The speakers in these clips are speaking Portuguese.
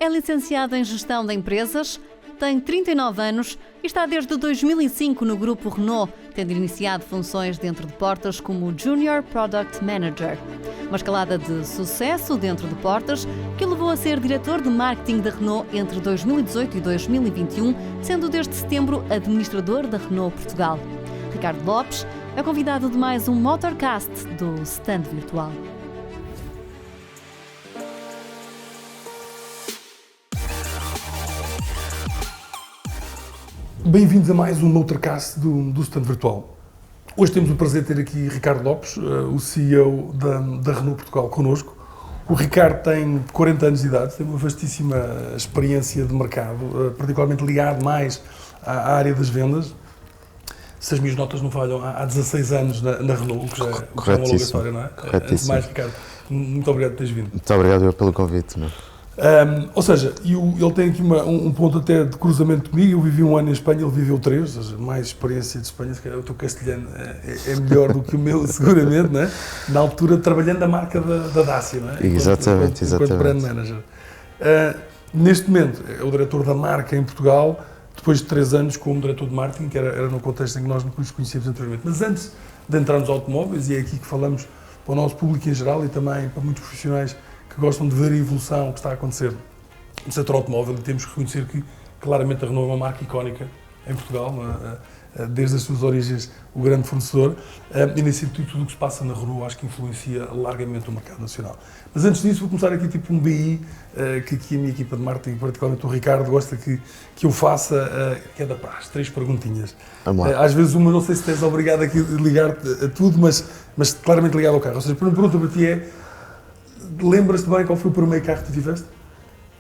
É licenciado em Gestão de Empresas, tem 39 anos e está desde 2005 no Grupo Renault, tendo iniciado funções dentro de Portas como Junior Product Manager. Uma escalada de sucesso dentro de Portas que o levou a ser diretor de marketing da Renault entre 2018 e 2021, sendo desde setembro administrador da Renault Portugal. Ricardo Lopes é convidado de mais um Motorcast do Stand Virtual. Bem-vindos a mais um Motorcast do Stand Virtual. Hoje temos o prazer de ter aqui Ricardo Lopes, o CEO da Renault Portugal, connosco. O Ricardo tem 40 anos de idade, tem uma vastíssima experiência de mercado, particularmente ligado mais à área das vendas. Se as minhas notas não falham, há 16 anos na Renault, que já é uma longa história, não é? Antes de mais, Ricardo, muito obrigado por teres vindo. Muito obrigado pelo convite. Ou seja, ele tem aqui um ponto até de cruzamento comigo. Eu vivi um ano em Espanha, ele viveu 3, ou seja, mais experiência de Espanha. Se calhar o teu castelhano é melhor do que o meu, seguramente, não é? Na altura, trabalhando a marca da Dacia, não é? Exatamente. Enquanto brand manager. Neste momento, é o diretor da marca em Portugal, depois de 3 anos como diretor de marketing, que era no contexto em que nós nos conhecíamos anteriormente. Mas antes de entrar nos automóveis, e é aqui que falamos para o nosso público em geral e também para muitos profissionais que gostam de ver a evolução que está a acontecer no setor automóvel, e temos que reconhecer que claramente a Renault é uma marca icónica em Portugal, desde as suas origens o grande fornecedor, e nesse sentido tudo o que se passa na Renault acho que influencia largamente o mercado nacional. Mas antes disso vou começar aqui tipo um BI, que aqui a minha equipa de marketing, particularmente o Ricardo, gosta que eu faça, que é da praxe, 3 perguntinhas. Às vezes uma, não sei se tens obrigado aqui a ligar-te a tudo, mas claramente ligado ao carro. Ou seja, a primeira pergunta para ti é: lembras-te bem qual foi o primeiro carro que tu tiveste?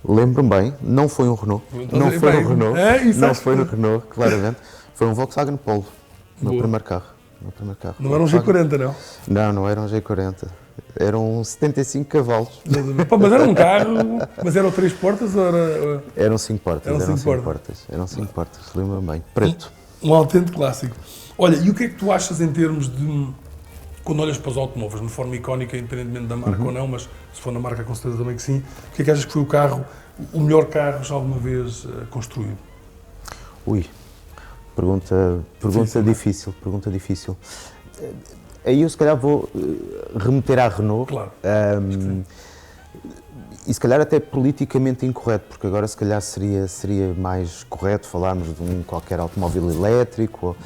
Lembro-me bem, não foi um Renault. Não foi no Renault, claramente. Foi um Volkswagen Polo, o meu primeiro carro. Não era um G40, não? Não era um G40. Eram 75 cavalos. Mas era um carro, mas eram 3 portas ou era... Eram 5 portas. Eram 5 portas, lembro-me bem. Preto. Um autêntico clássico. Olha, e o que é que tu achas em termos de... Quando olhas para os automóveis, de forma icónica, independentemente da marca ou não, mas se for na marca, com certeza também que sim, o que é que achas que foi o melhor carro já alguma vez construído? Pergunta difícil. Aí eu se calhar vou remeter à Renault. Claro. E se calhar até politicamente incorreto, porque agora se calhar seria mais correto falarmos de um qualquer automóvel elétrico,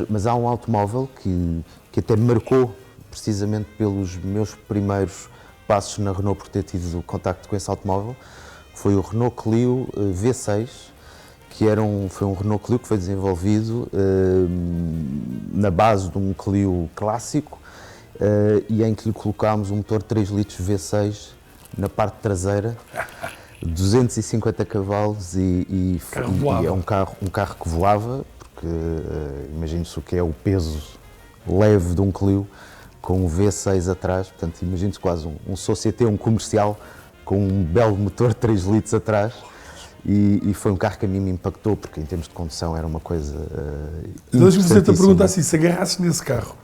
mas há um automóvel que até me marcou precisamente pelos meus primeiros passos na Renault por ter tido contacto com esse automóvel, foi o Renault Clio V6, que foi um Renault Clio que foi desenvolvido na base de um Clio clássico e em que lhe colocámos um motor 3 litros V6 na parte traseira, 250 cavalos e é um carro que voava, porque imagine-se o que é o peso leve de um Clio com um V6 atrás, portanto imagine-se quase um Société, um comercial com um belo motor 3 litros atrás, e foi um carro que a mim me impactou, porque em termos de condução era uma coisa Deixa-me fazer-te a pergunta assim: se agarrasses nesse carro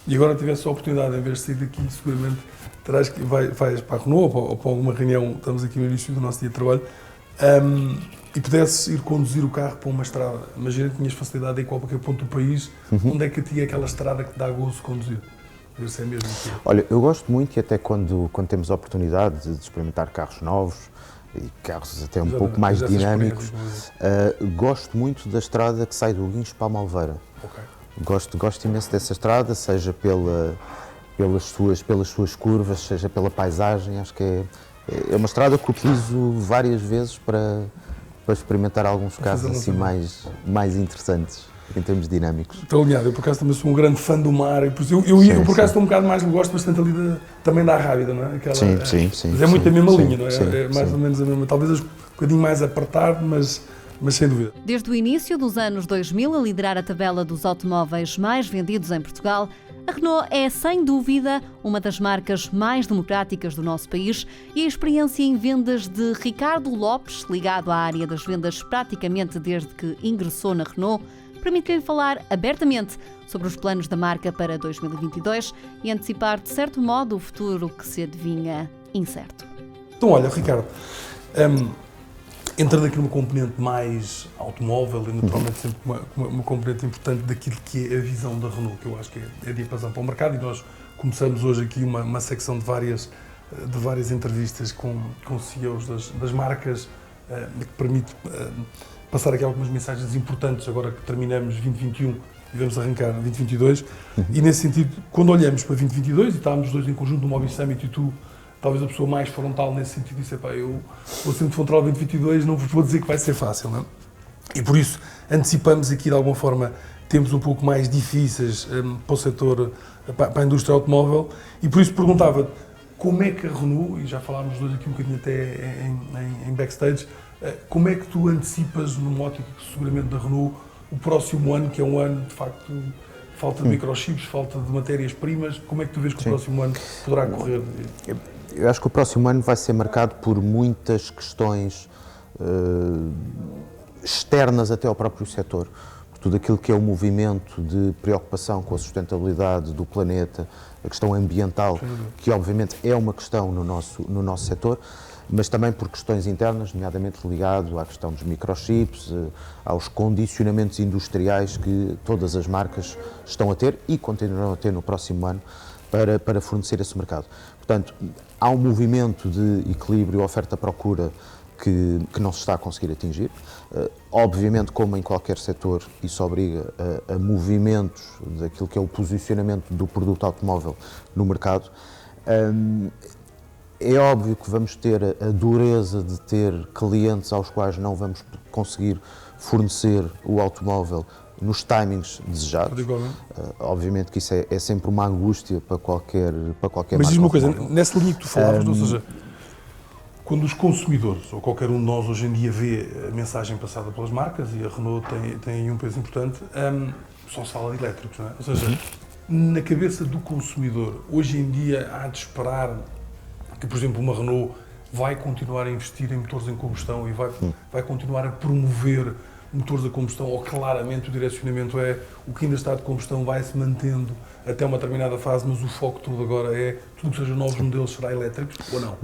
e agora tivesse a oportunidade, em vez de sair daqui, seguramente vais para a Renault ou para alguma reunião, estamos aqui no início do nosso dia de trabalho, e pudesses ir conduzir o carro para uma estrada, imagina que tinhas facilidade em qualquer ponto do país, onde é que tinha aquela estrada que te dá gozo conduzir? Isso é mesmo assim. Olha, eu gosto muito, e até quando temos a oportunidade de experimentar carros novos, e carros até um pouco mais dinâmicos, gosto muito da estrada que sai do Guincho para a Malveira. Okay. Gosto imenso dessa estrada, seja pelas suas curvas, seja pela paisagem. Acho que é uma estrada que utilizo várias vezes para experimentar alguns carros assim mais interessantes em termos dinâmicos. Estou alinhado, eu por acaso também sou um grande fã do mar, e por isso eu por acaso estou um bocado mais, gosto bastante ali também da Rábida, não é? Sim. Mas é muito a mesma linha, não é? É mais ou menos a mesma, talvez um bocadinho mais apertado, mas sem dúvida. Desde o início dos anos 2000 a liderar a tabela dos automóveis mais vendidos em Portugal, a Renault é, sem dúvida, uma das marcas mais democráticas do nosso país, e a experiência em vendas de Ricardo Lopes, ligado à área das vendas praticamente desde que ingressou na Renault, permite-lhe falar abertamente sobre os planos da marca para 2022 e antecipar, de certo modo, o futuro que se adivinha incerto. Então, olha, Ricardo, entrando aqui numa componente mais automóvel e naturalmente sempre uma componente importante daquilo que é a visão da Renault, que eu acho que é a diapasão para o mercado, e nós começamos hoje aqui uma secção de várias entrevistas com CEOs das marcas, que permite passar aqui algumas mensagens importantes agora que terminamos 2021 e vamos arrancar 2022. E nesse sentido, quando olhamos para 2022, e estávamos os dois em conjunto no Mobile Summit e tu, talvez a pessoa mais frontal nesse sentido, disse, eu vou ser muito frontal 2022, não vos vou dizer que vai ser fácil, não é? E por isso antecipamos aqui de alguma forma tempos um pouco mais difíceis para o setor, para a indústria automóvel, e por isso perguntava como é que a Renault, e já falámos dois aqui um bocadinho até em backstage, como é que tu antecipas numa ótica seguramente da Renault o próximo ano, que é um ano de facto falta de microchips, falta de matérias-primas, como é que tu vês que o próximo ano poderá correr? Eu acho que o próximo ano vai ser marcado por muitas questões externas até ao próprio setor. Tudo aquilo que é o movimento de preocupação com a sustentabilidade do planeta, a questão ambiental, que obviamente é uma questão no nosso setor, mas também por questões internas, nomeadamente ligado à questão dos microchips, aos condicionamentos industriais que todas as marcas estão a ter e continuarão a ter no próximo ano para fornecer esse mercado. Portanto, há um movimento de equilíbrio oferta-procura que não se está a conseguir atingir. Obviamente, como em qualquer setor, isso obriga a movimentos daquilo que é o posicionamento do produto automóvel no mercado. É óbvio que vamos ter a dureza de ter clientes aos quais não vamos conseguir fornecer o automóvel nos timings desejados. Obviamente que isso é sempre uma angústia para qualquer Mas diz-me uma coisa, automóvel. nessa linha que tu falavas, ou seja, quando os consumidores, ou qualquer um de nós hoje em dia vê a mensagem passada pelas marcas, e a Renault tem aí um peso importante, só se fala de elétricos, não é? Ou seja, na cabeça do consumidor, hoje em dia há de esperar que, por exemplo, uma Renault vai continuar a investir em motores em combustão e vai continuar a promover motores a combustão, ou claramente o direcionamento é o que ainda está de combustão vai se mantendo até uma determinada fase, mas o foco todo agora é tudo que seja novos modelos será elétricos, ou não?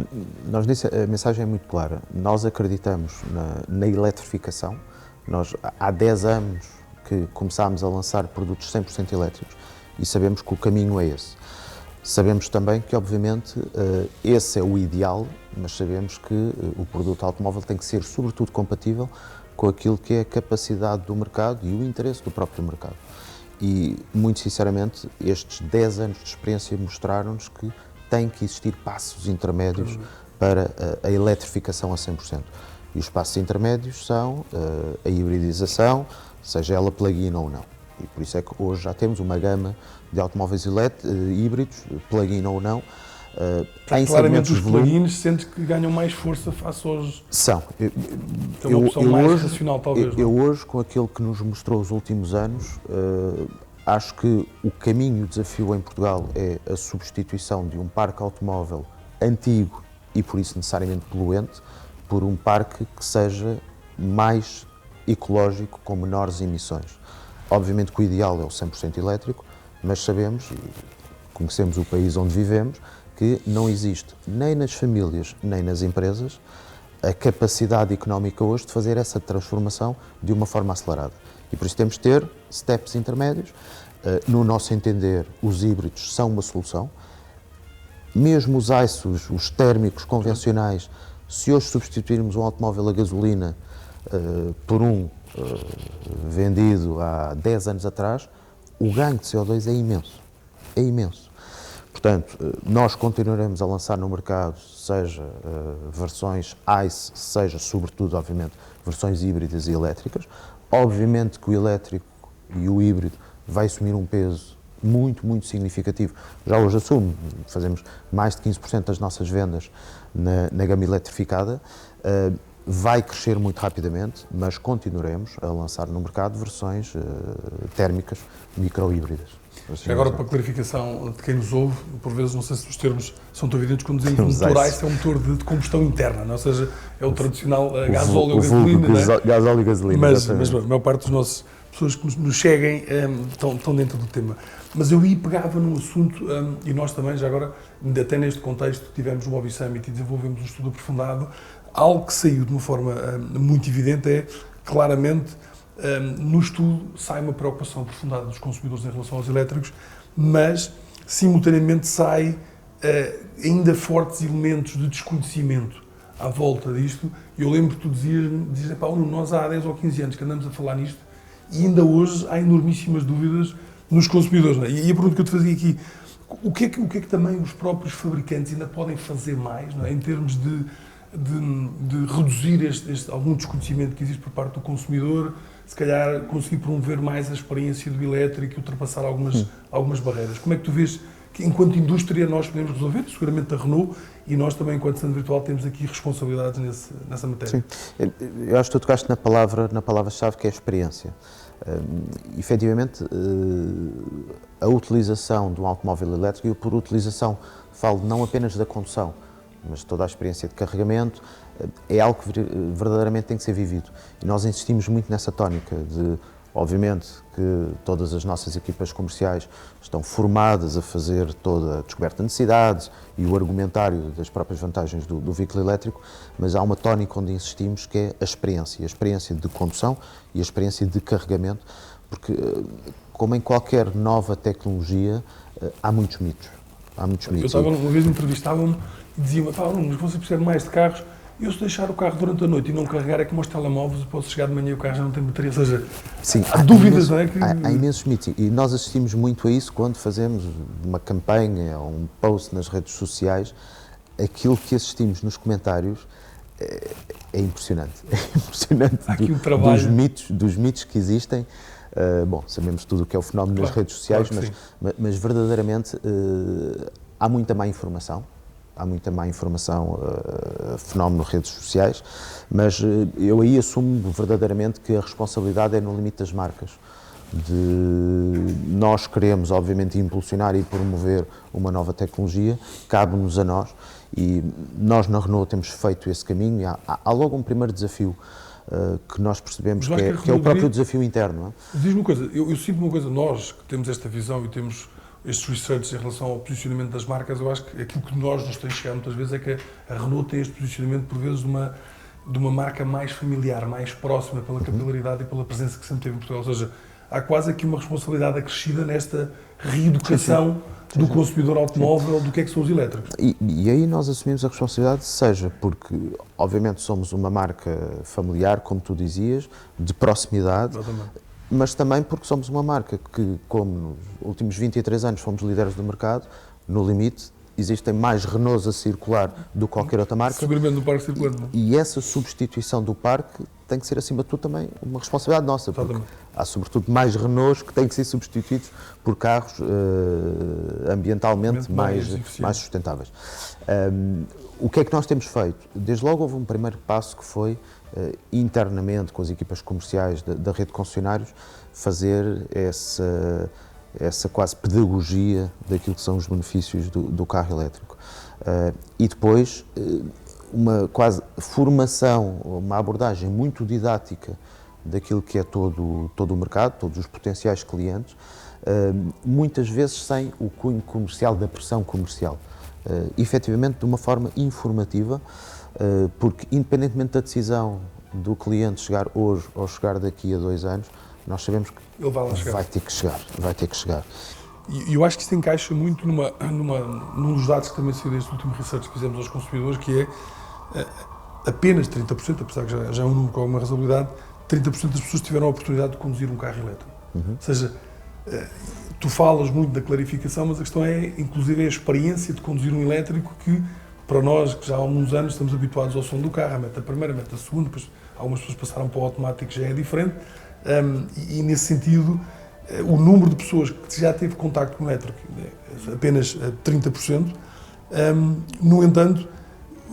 Nós a mensagem é muito clara. Nós acreditamos na eletrificação. Nós há 10 anos que começámos a lançar produtos 100% elétricos e sabemos que o caminho é esse. Sabemos também que, obviamente, esse é o ideal, mas sabemos que o produto automóvel tem que ser, sobretudo, compatível com aquilo que é a capacidade do mercado e o interesse do próprio mercado. E, muito sinceramente, estes 10 anos de experiência mostraram-nos que tem que existir passos intermédios para a eletrificação a 100%. E os passos intermédios são a hibridização, seja ela plug-in ou não. E por isso é que hoje já temos uma gama de automóveis híbridos, plug-in ou não. Claramente os plug-ins sentes que ganham mais força face aos... São. É uma opção mais racional, talvez. Eu hoje, com aquilo que nos mostrou os últimos anos, acho que o caminho, o desafio em Portugal é a substituição de um parque automóvel antigo e por isso necessariamente poluente, por um parque que seja mais ecológico, com menores emissões. Obviamente que o ideal é o 100% elétrico, mas sabemos, e conhecemos o país onde vivemos, que não existe nem nas famílias nem nas empresas a capacidade económica hoje de fazer essa transformação de uma forma acelerada. E por isso temos de ter steps intermédios. No nosso entender, os híbridos são uma solução. Mesmo os ICEs, os térmicos convencionais, se hoje substituirmos um automóvel a gasolina por um vendido há 10 anos atrás, o ganho de CO2 é imenso. É imenso. Portanto, nós continuaremos a lançar no mercado, seja versões ICE, seja, sobretudo, obviamente, versões híbridas e elétricas. Obviamente que o elétrico e o híbrido vai assumir um peso muito, muito significativo. Já hoje assume, fazemos mais de 15% das nossas vendas na gama eletrificada. Vai crescer muito rapidamente, mas continuaremos a lançar no mercado versões térmicas micro-híbridas. Agora, para clarificação de quem nos ouve, por vezes, não sei se os termos são tão evidentes, quando dizemos motor ICE é um motor de combustão interna, não? Ou seja, é o tradicional gasóleo ou gasolina. Gasóleo e gasolina. Mas a maior parte das nossas pessoas que nos seguem estão dentro do tema. Mas eu aí pegava num assunto, e nós também, já agora, até neste contexto, tivemos o Mobile Summit e desenvolvemos um estudo aprofundado Algo que saiu de uma forma muito evidente é, claramente, no estudo sai uma preocupação aprofundada dos consumidores em relação aos elétricos, mas, simultaneamente, sai ainda fortes elementos de desconhecimento à volta disto. Eu lembro que tu dizias, nós há 10 ou 15 anos que andamos a falar nisto e ainda hoje há enormíssimas dúvidas nos consumidores. Não é? E a pergunta que eu te fazia aqui, o que é que também os próprios fabricantes ainda podem fazer mais, não é? Em termos de reduzir algum desconhecimento que existe por parte do consumidor, se calhar conseguir promover mais a experiência do elétrico e ultrapassar algumas barreiras. Como é que tu vês que, enquanto indústria, nós podemos resolver? Seguramente a Renault e nós também, enquanto Stand Virtual, temos aqui responsabilidades nessa matéria. Sim, eu acho que tu tocaste na palavra-chave, que é a experiência. Efetivamente, a utilização de um automóvel elétrico, e por utilização falo não apenas da condução, mas toda a experiência de carregamento, é algo que verdadeiramente tem que ser vivido. E nós insistimos muito nessa tónica de, obviamente, que todas as nossas equipas comerciais estão formadas a fazer toda a descoberta de necessidades e o argumentário das próprias vantagens do veículo elétrico, mas há uma tónica onde insistimos, que é a experiência de condução e a experiência de carregamento, porque, como em qualquer nova tecnologia, há muitos mitos. Eu estava, uma vez entrevistavam-me e diziam-me, mas você precisa mais de carros, eu se deixar o carro durante a noite e não carregar é como os telemóveis, eu posso chegar de manhã e o carro já não tem bateria, ou seja, sim, há dúvidas, não é? Há imensos mitos e nós assistimos muito a isso quando fazemos uma campanha ou um post nas redes sociais. Aquilo que assistimos nos comentários é impressionante. É impressionante aqui um trabalho dos mitos que existem. Bom, sabemos tudo o que é o fenómeno nas redes sociais, mas verdadeiramente há muita má informação. Há muita má informação, fenómeno de redes sociais, mas eu aí assumo verdadeiramente que a responsabilidade é no limite das marcas. Nós queremos, obviamente, impulsionar e promover uma nova tecnologia, cabe-nos a nós, e nós na Renault temos feito esse caminho. Há logo um primeiro desafio que nós percebemos que é o próprio desafio interno. Não é? Diz-me uma coisa, eu sinto uma coisa, nós que temos esta visão e temos estes research em relação ao posicionamento das marcas, eu acho que aquilo que nos tem chegado muitas vezes é que a Renault tem este posicionamento, por vezes, de uma marca mais familiar, mais próxima, pela capilaridade e pela presença que sempre teve em Portugal. Ou seja, há quase aqui uma responsabilidade acrescida nesta reeducação do consumidor automóvel, do que é que são os elétricos. E aí nós assumimos a responsabilidade, seja porque, obviamente, somos uma marca familiar, como tu dizias, de proximidade, Exatamente. Mas também porque somos uma marca que, como nos últimos 23 anos fomos líderes do mercado, no limite, existem mais Renaults a circular do que qualquer outra marca. Seguramente no parque circulante, não? E essa substituição do parque tem que ser, acima de tudo, também uma responsabilidade nossa, porque há, sobretudo, mais Renaults que têm que ser substituídos por carros ambientalmente mais sustentáveis. O que é que nós temos feito? Desde logo houve um primeiro passo que foi, internamente, com as equipas comerciais da rede de concessionários, fazer essa quase pedagogia daquilo que são os benefícios do carro elétrico. E depois uma quase formação, uma abordagem muito didática daquilo que é todo o mercado, todos os potenciais clientes, muitas vezes sem o cunho comercial da pressão comercial. Efetivamente de uma forma informativa, porque independentemente da decisão do cliente chegar hoje ou chegar daqui a 2 anos, nós sabemos que ele vai ter que chegar. E eu acho que isso encaixa muito num dos dados que também saiu deste último research que fizemos aos consumidores, que é apenas 30%, apesar que já é um número com alguma razoabilidade, 30% das pessoas tiveram a oportunidade de conduzir um carro elétrico. Ou seja, tu falas muito da clarificação, mas a questão é, inclusive, a experiência de conduzir um elétrico que, para nós, que já há alguns anos estamos habituados ao som do carro, a meta primeira, a meta segunda, depois algumas pessoas passaram para o automático, já é diferente, e nesse sentido, o número de pessoas que já teve contacto com o elétrico é apenas 30%, no entanto,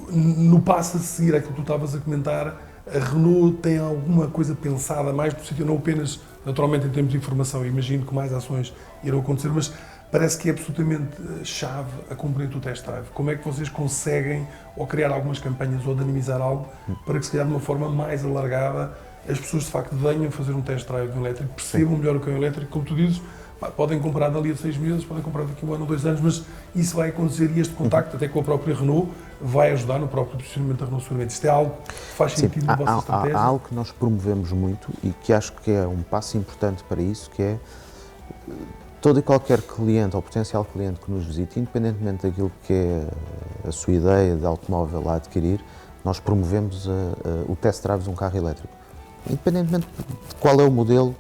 no passo a seguir àquilo que tu estavas a comentar, a Renault tem alguma coisa pensada mais no sentido, não apenas, naturalmente, em termos de informação, imagino que mais ações irão acontecer, mas parece que é absolutamente chave a componente do test drive. Como é que vocês conseguem ou criar algumas campanhas ou dinamizar algo para que, se calhar, de uma forma mais alargada, as pessoas de facto venham fazer um test drive do elétrico, percebam melhor o que é o elétrico, como tu dizes, podem comprar dali a 6 meses, podem comprar daqui a 1 ano ou 2 anos, mas isso vai acontecer e este contacto, até com a própria Renault, vai ajudar no próprio posicionamento da Renault seguramente. Isto é algo que faz sentido na vossa estratégia? Há algo que nós promovemos muito e que acho que é um passo importante para isso, que é todo e qualquer cliente ou potencial cliente que nos visite, independentemente daquilo que é a sua ideia de automóvel a adquirir, nós promovemos o test drive de um carro elétrico. Independentemente de qual é o modelo,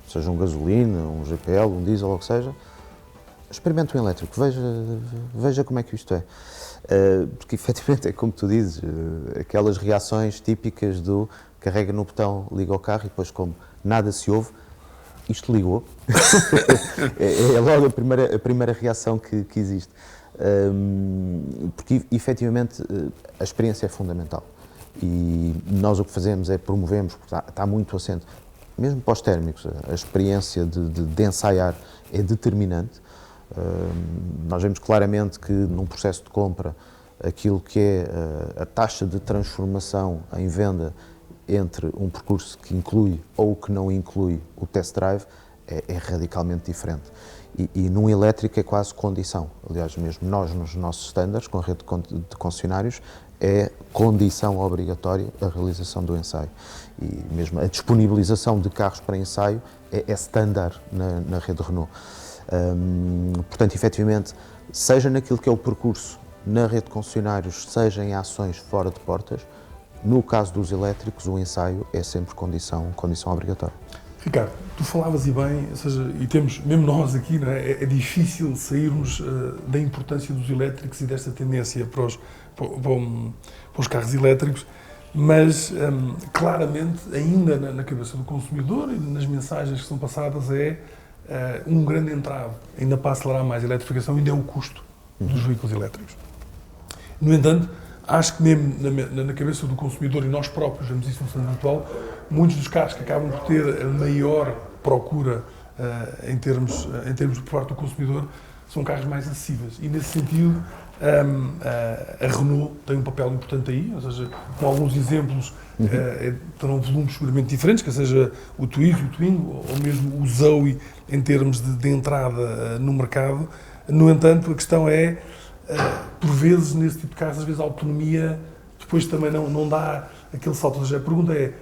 seja um gasolina, um GPL, um diesel, ou o que seja, experimente um elétrico, veja como é que isto é. Porque efetivamente é como tu dizes, aquelas reações típicas do carrega no botão, liga o carro e depois como nada se ouve, isto ligou. É logo a primeira reação que existe. Porque efetivamente a experiência é fundamental. E nós o que fazemos é promovemos, porque está muito assente, mesmo para os térmicos, a experiência de ensaiar é determinante. Nós vemos claramente que num processo de compra aquilo que é a taxa de transformação em venda entre um percurso que inclui ou que não inclui o test drive é radicalmente diferente. E num elétrico é quase condição. Aliás, mesmo nós nos nossos standards, com a rede de concessionários, é condição obrigatória a realização do ensaio. E mesmo a disponibilização de carros para ensaio é standard na rede Renault. Portanto, efetivamente, seja naquilo que é o percurso na rede de concessionários, seja em ações fora de portas, no caso dos elétricos, o ensaio é sempre condição obrigatória. Ricardo, tu falavas e bem, ou seja, e temos, mesmo nós aqui, não é? É difícil sairmos da importância dos elétricos e desta tendência para os carros elétricos, mas claramente ainda na cabeça do consumidor e nas mensagens que são passadas é um grande entrave, ainda para acelerar mais a eletrificação, ainda é o custo dos veículos elétricos. No entanto, acho que mesmo na cabeça do consumidor, e nós próprios vemos isso no cenário atual, muitos dos carros que acabam por ter a maior procura em termos por parte do consumidor são carros mais acessíveis. E nesse sentido, a Renault tem um papel importante aí, ou seja, com alguns exemplos, terão volumes seguramente diferentes, que seja o Twizy, o Twingo, ou mesmo o Zoe em termos de entrada no mercado. No entanto, a questão é, por vezes, nesse tipo de carros, às vezes a autonomia depois também não dá aquele salto. Ou seja, a pergunta é,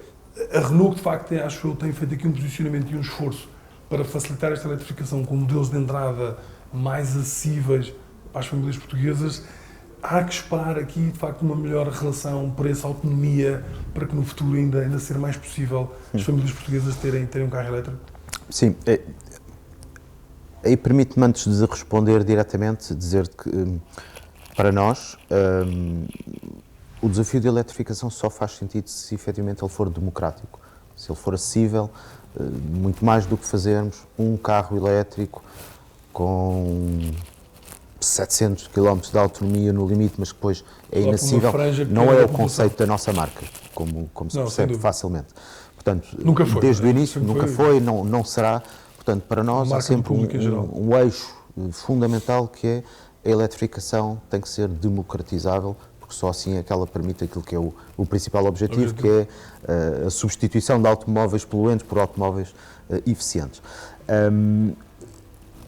a Renault, de facto, acho eu, tem feito aqui um posicionamento e um esforço para facilitar esta eletrificação com modelos de entrada mais acessíveis para as famílias portuguesas. Há que esperar aqui, de facto, uma melhor relação preço-autonomia para que no futuro ainda ser mais possível as famílias portuguesas terem um carro elétrico? Sim. Aí permite-me, antes de responder diretamente, dizer que, para nós, o desafio de eletrificação só faz sentido se efetivamente ele for democrático, se ele for acessível, muito mais do que fazermos um carro elétrico com 700 km de autonomia no limite, mas que depois é inacessível, não é o conceito da nossa marca, como se percebe facilmente. Portanto, nunca foi, desde o início, nunca foi, não será. Portanto, para nós há sempre um eixo fundamental que é a eletrificação tem que ser democratizável, porque só assim é que ela permite aquilo que é o principal objetivo, que é a substituição de automóveis poluentes por automóveis eficientes.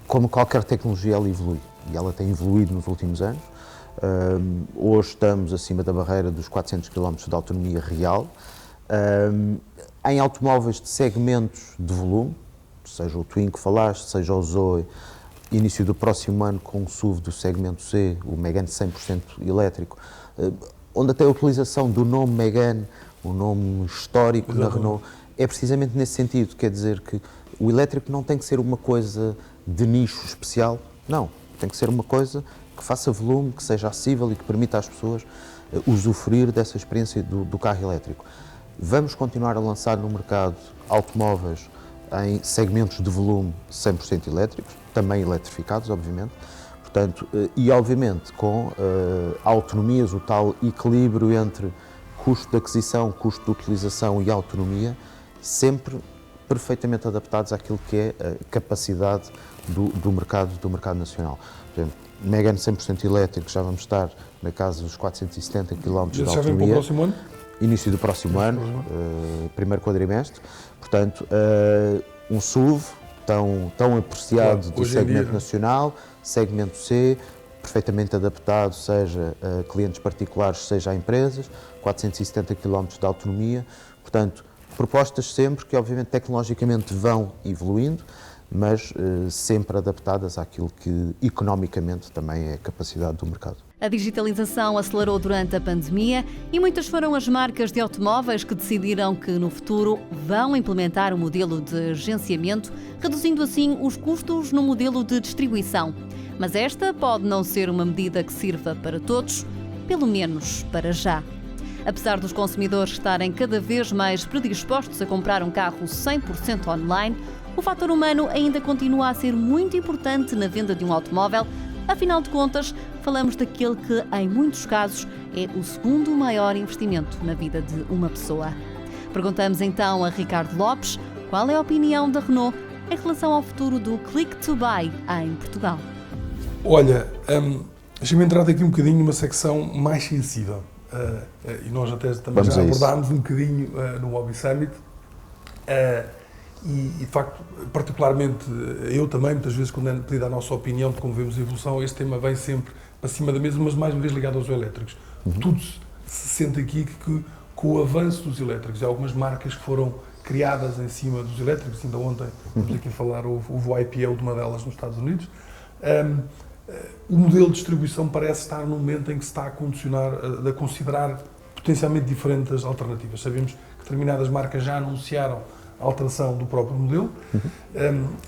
Como qualquer tecnologia, ela evolui, e ela tem evoluído nos últimos anos. Hoje estamos acima da barreira dos 400 km de autonomia real. Em automóveis de segmentos de volume, seja o Twingo que falaste, seja o Zoe, início do próximo ano com o SUV do segmento C, o Megane 100% elétrico, onde até a utilização do nome Megane, o nome histórico da Renault, é precisamente nesse sentido, quer dizer que o elétrico não tem que ser uma coisa de nicho especial, não, tem que ser uma coisa que faça volume, que seja acessível e que permita às pessoas usufruir dessa experiência do carro elétrico. Vamos continuar a lançar no mercado automóveis em segmentos de volume 100% elétricos, também eletrificados, obviamente, portanto, e obviamente com autonomias, o tal equilíbrio entre custo de aquisição, custo de utilização e autonomia, sempre perfeitamente adaptados àquilo que é a capacidade do mercado nacional. Por exemplo, Megane 100% elétrico, já vamos estar na casa dos 470 km de autonomia. Já vem para o próximo ano? Início do próximo ano, primeiro quadrimestre. Portanto, um SUV tão apreciado do hoje em segmento dia. nacional, segmento C, perfeitamente adaptado, seja a clientes particulares, seja a empresas, 470 km de autonomia, portanto, propostas sempre que obviamente tecnologicamente vão evoluindo, mas sempre adaptadas àquilo que economicamente também é a capacidade do mercado. A digitalização acelerou durante a pandemia e muitas foram as marcas de automóveis que decidiram que no futuro vão implementar o modelo de agenciamento, reduzindo assim os custos no modelo de distribuição. Mas esta pode não ser uma medida que sirva para todos, pelo menos para já. Apesar dos consumidores estarem cada vez mais predispostos a comprar um carro 100% online, o fator humano ainda continua a ser muito importante na venda de um automóvel. Afinal de contas, falamos daquele que, em muitos casos, é o segundo maior investimento na vida de uma pessoa. Perguntamos então a Ricardo Lopes qual é a opinião da Renault em relação ao futuro do Click to Buy em Portugal. Olha, deixa-me entrar aqui um bocadinho numa secção mais sensível. E nós até também já abordámos um bocadinho no Mobile Summit. E, de facto, particularmente eu também, muitas vezes, quando é pedida a nossa opinião de como vemos a evolução, este tema vem sempre para cima da mesa, mas mais uma vez ligado aos elétricos. Tudo se sente aqui que com o avanço dos elétricos, há algumas marcas que foram criadas em cima dos elétricos, ainda ontem, estamos aqui a falar, houve o IPO de uma delas nos Estados Unidos. O modelo de distribuição parece estar num momento em que se está a considerar potencialmente diferentes alternativas. Sabemos que determinadas marcas já anunciaram a alteração do próprio modelo.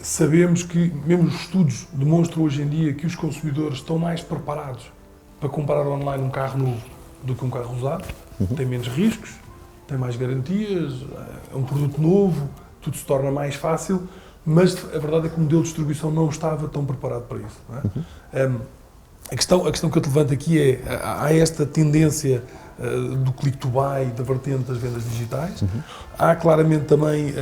Sabemos que, mesmo os estudos demonstram hoje em dia que os consumidores estão mais preparados para comprar online um carro novo do que um carro usado. Tem menos riscos, tem mais garantias, é um produto novo, tudo se torna mais fácil, mas a verdade é que o modelo de distribuição não estava tão preparado para isso. Não é? A questão que eu te levanto aqui é, há esta tendência do click to buy, da vertente das vendas digitais. Há claramente também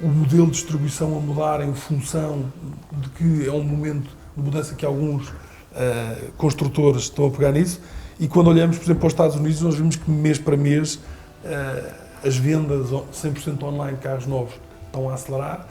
o modelo de distribuição a mudar em função de que é um momento de mudança que alguns construtores estão a pegar nisso. E quando olhamos, por exemplo, para os Estados Unidos, nós vemos que mês para mês as vendas 100% online de carros novos estão a acelerar.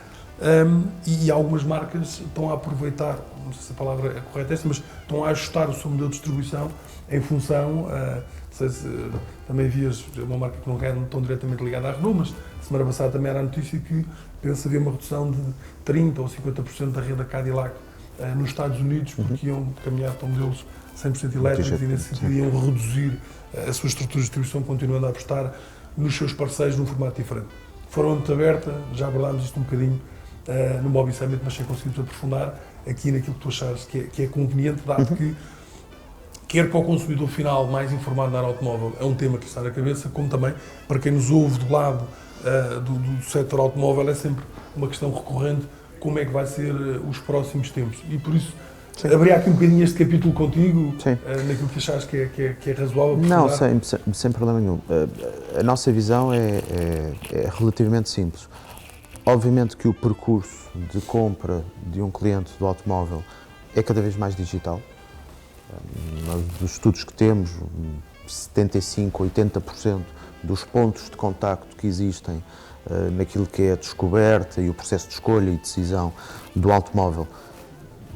E algumas marcas estão a aproveitar, não sei se a palavra é correta, mas estão a ajustar o seu modelo de distribuição em função, não sei se também vias uma marca que não é tão diretamente ligada à Renault, mas semana passada também era a notícia que pensa haver uma redução de 30% ou 50% da rede da Cadillac nos Estados Unidos, porque iam caminhar para modelos 100% elétricos e nesse sentido iam reduzir a sua estrutura de distribuição, continuando a apostar nos seus parceiros num formato diferente. Foram muito aberta, já abordámos isto um bocadinho no Mobile Summit, mas sem conseguirmos aprofundar aqui naquilo que tu achares que é conveniente, dado que, quer para o consumidor final mais informado na área automóvel, é um tema que está na cabeça, como também para quem nos ouve do lado do setor automóvel, é sempre uma questão recorrente, como é que vai ser os próximos tempos. E por isso, abrir aqui um bocadinho este capítulo contigo, naquilo que achares que é razoável. Não, sem problema nenhum. A nossa visão é relativamente simples. Obviamente que o percurso de compra de um cliente do automóvel é cada vez mais digital. Dos estudos que temos, 75% a 80% dos pontos de contacto que existem naquilo que é a descoberta e o processo de escolha e decisão do automóvel,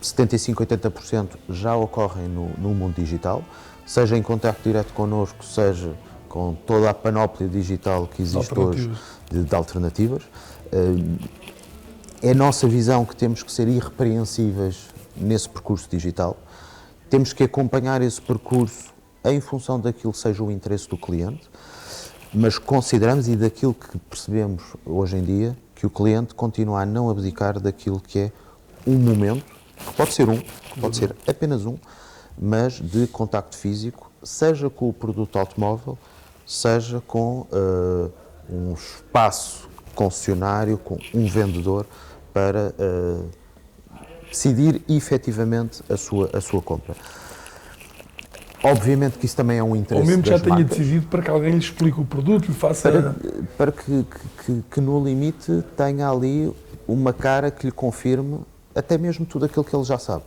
75% a 80% já ocorrem no mundo digital, seja em contacto direto connosco, seja com toda a panóplia digital que existe hoje de alternativas. É a nossa visão que temos que ser irrepreensíveis nesse percurso digital. Temos que acompanhar esse percurso em função daquilo que seja o interesse do cliente, mas consideramos e daquilo que percebemos hoje em dia, que o cliente continua a não abdicar daquilo que é um momento, que pode ser pode ser apenas mas de contacto físico, seja com o produto automóvel, seja com um espaço concessionário, com um vendedor, para decidir efetivamente a sua compra. Obviamente que isso também é um interesse das marcas. Ou mesmo já tenha decidido para que alguém lhe explique o produto, lhe faça... Para que no limite tenha ali uma cara que lhe confirme até mesmo tudo aquilo que ele já sabe.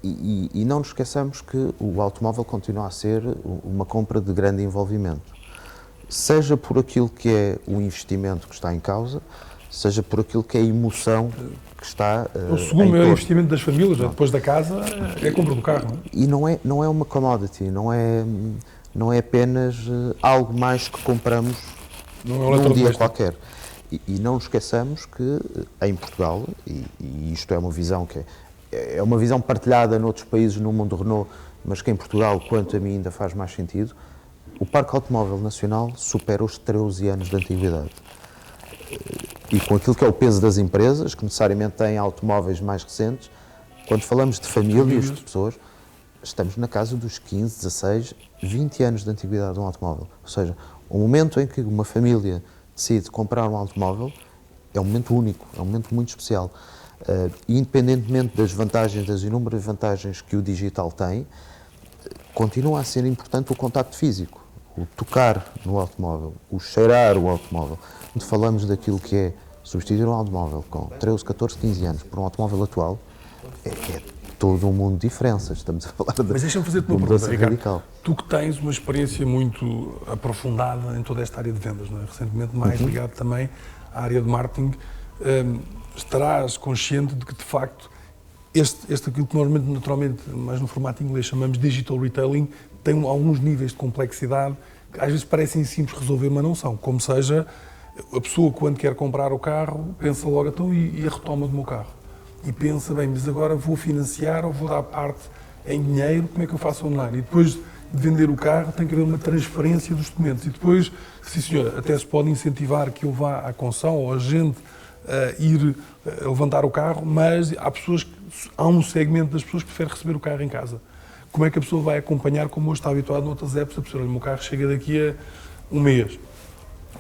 E não nos esqueçamos que o automóvel continua a ser uma compra de grande envolvimento. Seja por aquilo que é o investimento que está em causa, seja por aquilo que é a emoção que está O segundo maior investimento das famílias, depois da casa, é a compra do carro. Não é? E não é uma commodity, não é apenas algo mais que compramos num dia qualquer. E não nos esqueçamos que em Portugal, e isto é uma visão que é uma visão partilhada noutros países no mundo Renault, mas que em Portugal, quanto a mim, ainda faz mais sentido, o parque automóvel nacional supera os 13 anos de antiguidade. E com aquilo que é o peso das empresas, que necessariamente têm automóveis mais recentes, quando falamos de famílias, de pessoas, estamos na casa dos 15, 16, 20 anos de antiguidade de um automóvel. Ou seja, o momento em que uma família decide comprar um automóvel é um momento único, é um momento muito especial. Independentemente das vantagens, das inúmeras vantagens que o digital tem, continua a ser importante o contacto físico, o tocar no automóvel, o cheirar o automóvel. Quando falamos daquilo que é substituir um automóvel com 13, 14, 15 anos por um automóvel atual, é todo um mundo de diferenças. Estamos a falar de Mas deixa-me fazer-te uma pergunta, Ricardo. Tu que tens uma experiência muito aprofundada em toda esta área de vendas, não é? Recentemente mais ligado também à área de marketing, estarás consciente de que, de facto, aquilo que nós naturalmente, mais no formato inglês, chamamos digital retailing, tem alguns níveis de complexidade que às vezes parecem simples de resolver, mas não são. Como seja, a pessoa quando quer comprar o carro, pensa logo, então, e a retoma do meu carro? E pensa, bem, mas agora vou financiar ou vou dar parte em dinheiro, como é que eu faço online? E depois de vender o carro tem que haver uma transferência dos documentos. E depois, sim senhor, até se pode incentivar que eu vá à concessão ou a gente ir levantar o carro, mas há um segmento das pessoas que prefere receber o carro em casa. Como é que a pessoa vai acompanhar, como hoje está habituado noutras apps, a pessoa, olha, o meu carro chega daqui a um mês.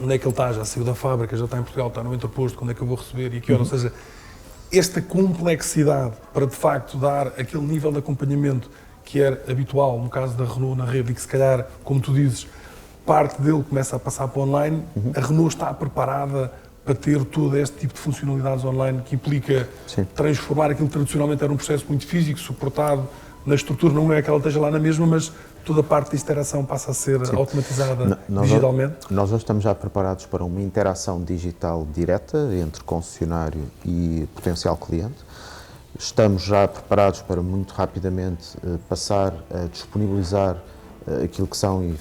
Onde é que ele está? Já saiu da fábrica, já está em Portugal, está no entreposto, quando é que eu vou receber e a que hora? Ou seja, esta complexidade para, de facto, dar aquele nível de acompanhamento que era habitual, no caso da Renault na rede, e que se calhar, como tu dizes, parte dele começa a passar para online, a Renault está preparada para ter todo este tipo de funcionalidades online que implica transformar aquilo que tradicionalmente era um processo muito físico, suportado na estrutura, não é que ela esteja lá na mesma, mas toda a parte de interação passa a ser automatizada digitalmente? Nós hoje estamos já preparados para uma interação digital direta entre concessionário e potencial cliente. Estamos já preparados para muito rapidamente passar a disponibilizar aquilo que são,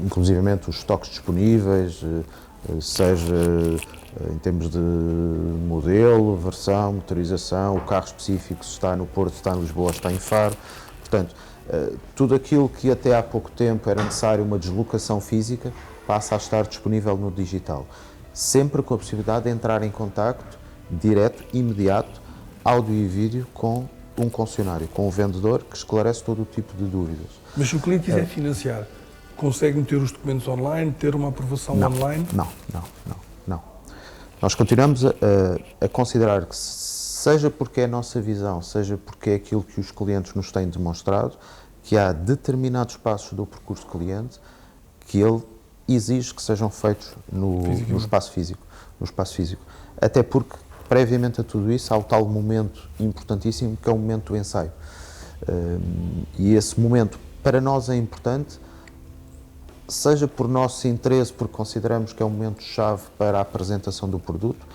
inclusivamente, os estoques disponíveis, seja em termos de modelo, versão, motorização, o carro específico, se está no Porto, se está em Lisboa, se está em Faro. Portanto, tudo aquilo que até há pouco tempo era necessário uma deslocação física passa a estar disponível no digital. Sempre com a possibilidade de entrar em contacto direto, imediato, áudio e vídeo com um concessionário, com um vendedor que esclarece todo o tipo de dúvidas. Mas se o cliente quiser financiar, consegue meter os documentos online, ter uma aprovação online? Não. Nós continuamos a considerar que, seja porque é a nossa visão, seja porque é aquilo que os clientes nos têm demonstrado, que há determinados passos do percurso cliente que ele exige que sejam feitos no espaço físico. Até porque, previamente a tudo isso, há o tal momento importantíssimo que é o momento do ensaio. E esse momento, para nós, é importante, seja por nosso interesse, porque consideramos que é um momento-chave para a apresentação do produto,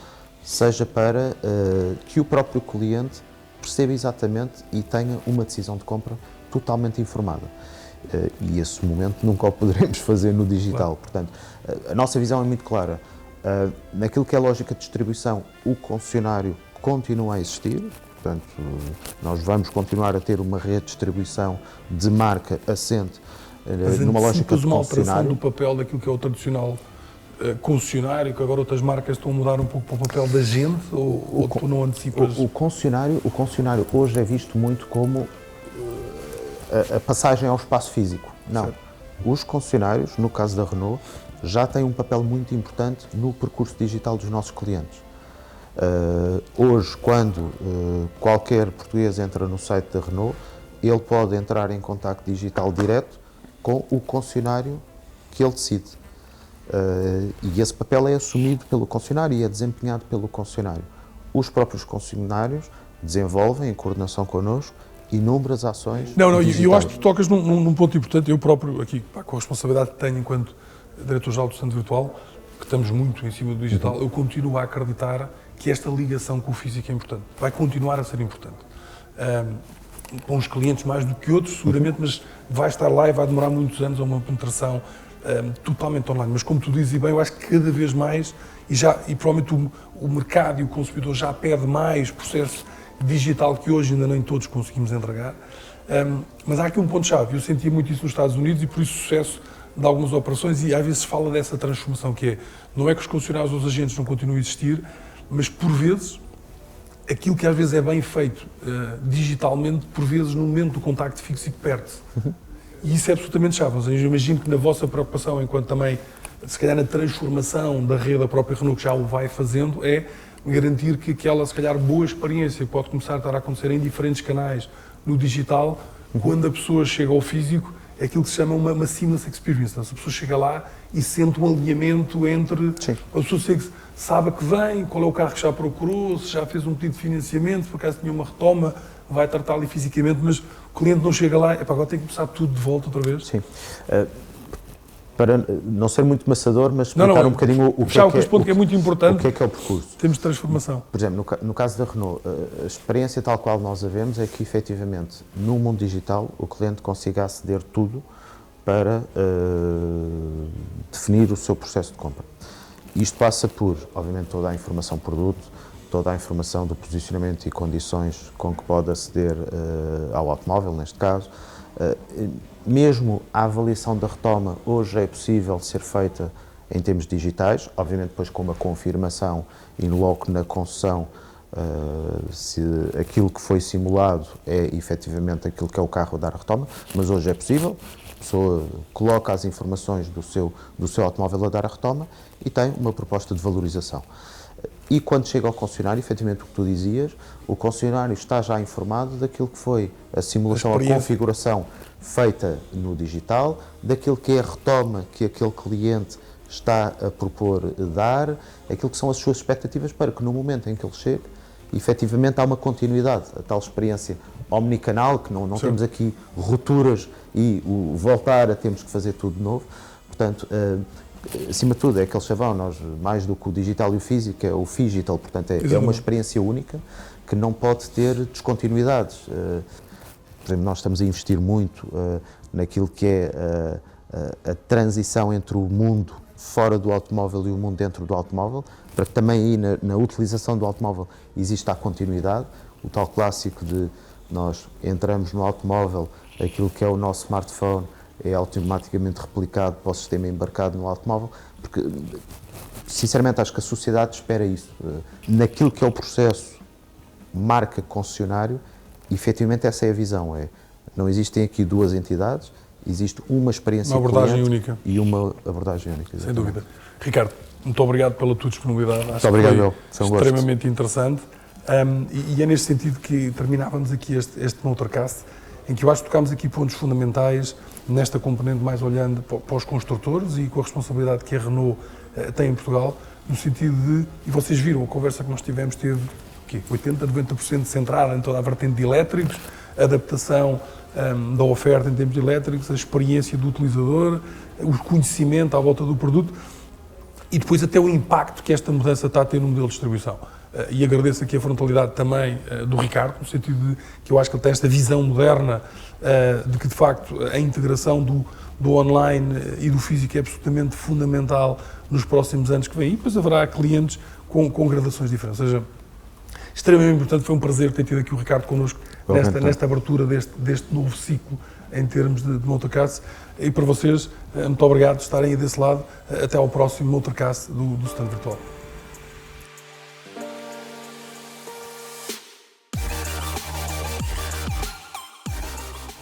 seja para que o próprio cliente perceba exatamente e tenha uma decisão de compra totalmente informada. E esse momento nunca o poderemos fazer no digital. Portanto, a nossa visão é muito clara. Naquilo que é a lógica de distribuição, o concessionário continua a existir. Portanto, nós vamos continuar a ter uma rede de distribuição de marca assente numa lógica de uma alteração concessionário. do papel daquilo que é o tradicional concessionário, que agora outras marcas estão a mudar um pouco para o papel da gente, ou tu não antecipas? O concessionário hoje é visto muito como a passagem ao espaço físico. Não. Certo. Os concessionários, no caso da Renault, já têm um papel muito importante no percurso digital dos nossos clientes. Hoje, quando qualquer português entra no site da Renault, ele pode entrar em contacto digital direto com o concessionário que ele decide. E esse papel é assumido pelo concessionário e é desempenhado pelo concessionário. Os próprios concessionários desenvolvem, em coordenação connosco, inúmeras ações digitais. Eu acho que tu tocas num ponto importante. Eu próprio, aqui, com a responsabilidade que tenho enquanto diretor-geral do Centro Virtual, que estamos muito em cima do digital, eu continuo a acreditar que esta ligação com o físico é importante. Vai continuar a ser importante. Para uns clientes mais do que outros, seguramente, mas vai estar lá e vai demorar muitos anos a uma penetração totalmente online. Mas como tu dizes, e bem, eu acho que cada vez mais, e provavelmente o mercado e o consumidor já pede mais processo digital que hoje ainda nem todos conseguimos entregar. Mas há aqui um ponto-chave, eu sentia muito isso nos Estados Unidos e por isso o sucesso de algumas operações, e às vezes se fala dessa transformação que é, não é que os concessionários ou os agentes não continuem a existir, mas por vezes, aquilo que às vezes é bem feito digitalmente, por vezes no momento do contacto físico perde-se. E isso é absolutamente chave. Eu imagino que na vossa preocupação, enquanto também, se calhar na transformação da rede da própria Renault, que já o vai fazendo, é garantir que aquela, se calhar, boa experiência que pode começar a estar a acontecer em diferentes canais no digital, quando a pessoa chega ao físico, é aquilo que se chama uma seamless experience. Então, se a pessoa chega lá e sente um alinhamento entre a pessoa sabe que vem, qual é o carro que já procurou, se já fez um pedido de financiamento, se por acaso tinha uma retoma, vai tratar ali fisicamente, mas o cliente não chega lá, agora tem que começar tudo de volta outra vez. Sim. Para não ser muito maçador, mas explicar um bocadinho o que é muito importante. O que é o percurso. Temos de transformação. Por exemplo, no caso da Renault, a experiência tal qual nós a vemos é que, efetivamente, no mundo digital, o cliente consiga aceder tudo para definir o seu processo de compra. Isto passa por, obviamente, toda a informação produto, toda a informação do posicionamento e condições com que pode aceder ao automóvel, neste caso. Mesmo a avaliação da retoma hoje é possível ser feita em termos digitais, obviamente depois com uma confirmação in loco na concessão se aquilo que foi simulado é efetivamente aquilo que é o carro a dar a retoma, mas hoje é possível, a pessoa coloca as informações do seu automóvel a dar a retoma e tem uma proposta de valorização. E quando chega ao concessionário, efetivamente o que tu dizias, o concessionário está já informado daquilo que foi a simulação, a configuração feita no digital, daquilo que é a retoma que aquele cliente está a propor dar, aquilo que são as suas expectativas para que no momento em que ele chegue, efetivamente há uma continuidade, a tal experiência omnicanal, que não temos aqui rupturas e o voltar a temos que fazer tudo de novo. Portanto, acima de tudo, é aquele chavão, nós, mais do que o digital e o físico, é o phygital, portanto, é uma experiência única que não pode ter descontinuidades. Por exemplo, nós estamos a investir muito naquilo que é a transição entre o mundo fora do automóvel e o mundo dentro do automóvel, para que também aí na utilização do automóvel exista a continuidade, o tal clássico de nós entramos no automóvel, aquilo que é o nosso smartphone é automaticamente replicado para o sistema embarcado no automóvel, porque, sinceramente, acho que a sociedade espera isso. Naquilo que é o processo marca-concessionário, efetivamente essa é a visão. Não existem aqui duas entidades, existe uma experiência abordagem única e uma abordagem única. Sem dúvida. Ricardo, muito obrigado pela tua disponibilidade. Acho muito obrigado, Bill. Foi extremamente interessante. E é neste sentido que terminávamos aqui este Motorcast, em que eu acho que tocámos aqui pontos fundamentais nesta componente, mais olhando para os construtores e com a responsabilidade que a Renault tem em Portugal, no sentido de, e vocês viram, a conversa que nós tivemos teve 80%, 90% centrada em toda a vertente de elétricos, a adaptação da oferta em termos de elétricos, a experiência do utilizador, o conhecimento à volta do produto e depois até o impacto que esta mudança está a ter no modelo de distribuição. E agradeço aqui a frontalidade também do Ricardo, no sentido de que eu acho que ele tem esta visão moderna de que, de facto, a integração do online e do físico é absolutamente fundamental nos próximos anos que vêm. E depois haverá clientes com gradações diferentes. Ou seja, extremamente importante, foi um prazer ter tido aqui o Ricardo connosco nesta abertura deste novo ciclo em termos de Motorcast. E para vocês, muito obrigado por estarem aí desse lado. Até ao próximo Motorcast do Stand Virtual.